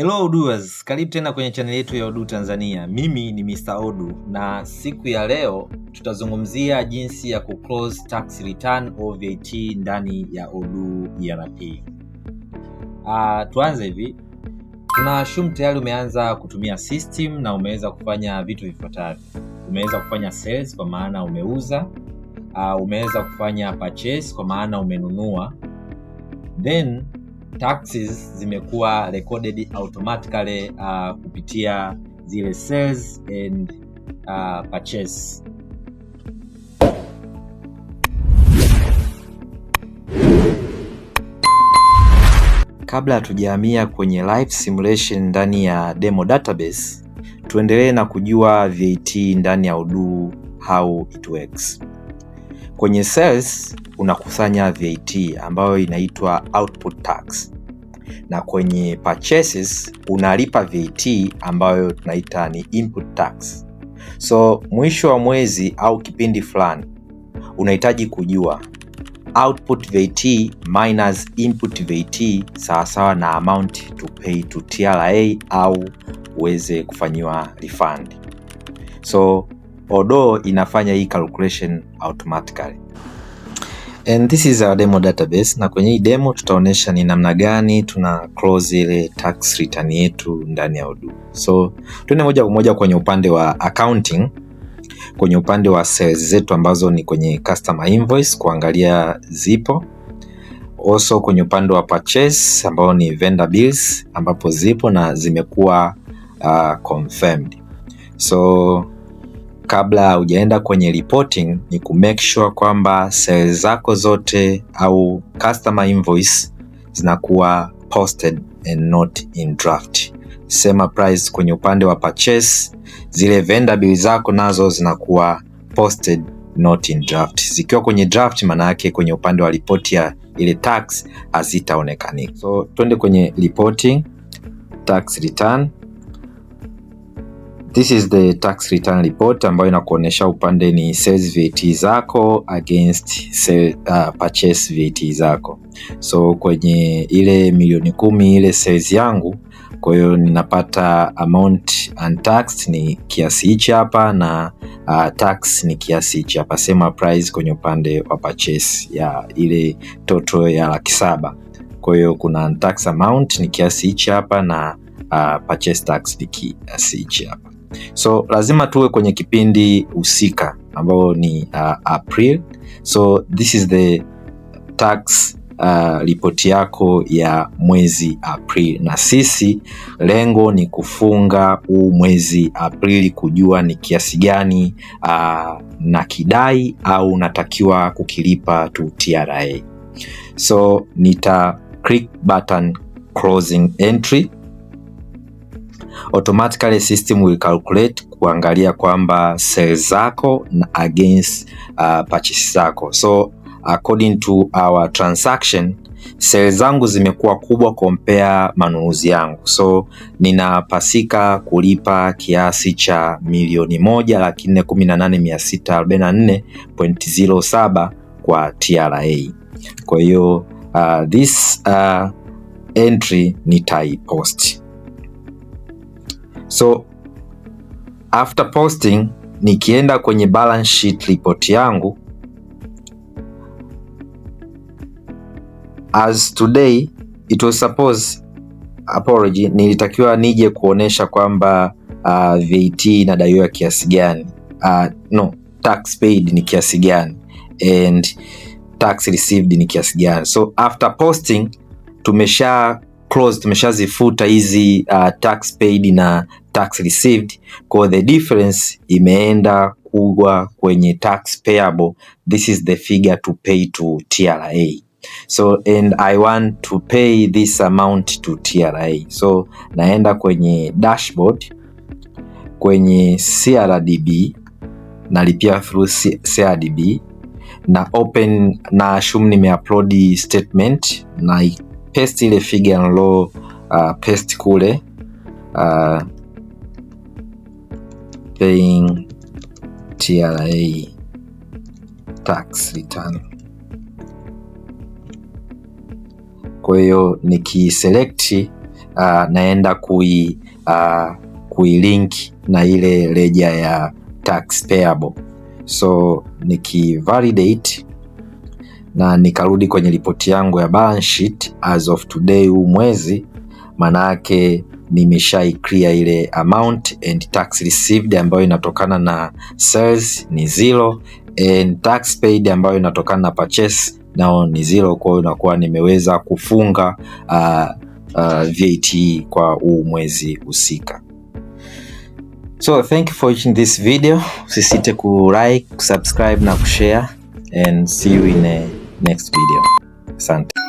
Hello Oduers, karibu tena kwenye channel yetu ya Odu Tanzania. Mimi ni Mr. Odu na siku ya leo tutazungumzia jinsi ya kuclose tax return au VAT ndani ya Odu ERP. Tuanze hivi. Tunaassume tayari umeanza kutumia system na umeweza kufanya vitu vifuatavyo. Umeweza kufanya sales kwa maana umeuza, umeweza kufanya purchase kwa maana umenunua. Then taxes zimekuwa recorded automatically kupitia zile sales and purchase. Kabla hatujahamia kwenye live simulation ndani ya demo database, tuendelee na kujua VAT ndani ya Odoo how it works. Kwenye sales unakusanya VAT ambayo inaitwa output tax, na kwenye purchases unalipa VAT ambayo tunaita ni input tax. So mwisho wa mwezi au kipindi fulani unahitaji kujua output VAT minus input VAT sawasawa na amount to pay to TRA au uweze kufanyiwa refund. So Odoo inafanya hii calculation automatically. And this is our demo database, na kwenye hii demo tutaonesha ni namna gani tuna close ile tax return yetu ndani ya Odoo. So tuende moja kwa moja kwenye upande wa accounting, kwenye upande wa sales zetu ambazo ni kwenye customer invoice kuangalia zipo. Also kwenye upande wa purchase ambao ni vendor bills ambapo zipo na zimekuwa confirmed. So kabla hujaenda kwenye reporting ni kumake sure kwamba sales zako zote au customer invoice zinakuwa posted and not in draft. Same price kwenye upande wa purchase, zile vendor bill zako nazo zinakuwa posted not in draft. Zikiwa kwenye draft maana yake kwenye upande wa report ya ile tax hazitaonekana. So twende kwenye reporting tax return. This is the tax return report ambayo inakuonesha upande ni sales VAT zako against purchase VAT zako. So kwenye ile $10,000,000 ile sales yangu, kwa hiyo ninapata amount untaxed ni kiasi hichi hapa na tax ni kiasi hichi hapa. Same price kwenye upande wa purchase ya ile total ya $700,000. Kwa hiyo kuna untaxed amount ni kiasi hichi hapa na purchase tax ni kiasi hichi hapa. So lazima tuwe kwenye kipindi husika ambao ni April. So this is the tax report yako ya mwezi April, na sisi lengo ni kufunga huu mwezi Aprili kujua ni kiasi gani na kidai au natakiwa kukilipa to TRA. So nita click button closing entry. Automatically system will calculate kuangalia kwamba sales zako na against purchase zako. So according to our transaction, sales zangu zimekuwa kubwa compare manunuzi yangu. So ninapasika kulipa kiasi cha $1,418,644.07 kwa TRA. Kwa hiyo this entry nitaipost. So after posting, nikienda kwenye balance sheet report yangu, as today it was nilitakiwa nije kuonesha kwamba VAT inadaiwa kiasi gani, tax paid ni kiasi gani and tax received ni kiasi gani. So after posting tumeshazifuta hizi tax paid na tax received, kwa the difference imeenda kuwa kwenye tax payable. This is the figure to pay to TRA. So and I want to pay this amount to TRA. So naenda kwenye dashboard, kwenye CRDB, nalipia through CRDB na open, na assume nimeupload statement na paste ile figure nalo paste kule paying TRA tax return. Kwa hiyo nikiselect naenda kuilink na ile ledger ya tax payable. So nikivalidate na nikarudi kwenye ripoti yangu ya balance sheet as of today, huu mwezi, manake nimeshai clear ile amount, and tax received ambayo inatokana na sales ni 0, and tax paid ambayo inatokana na purchase nao ni 0. Kwa hiyo inakuwa nimeweza kufunga VAT kwa huu mwezi husika. So thank you for watching this video. Usisite ku-like, subscribe na kushare, and see you in a next video. Asante.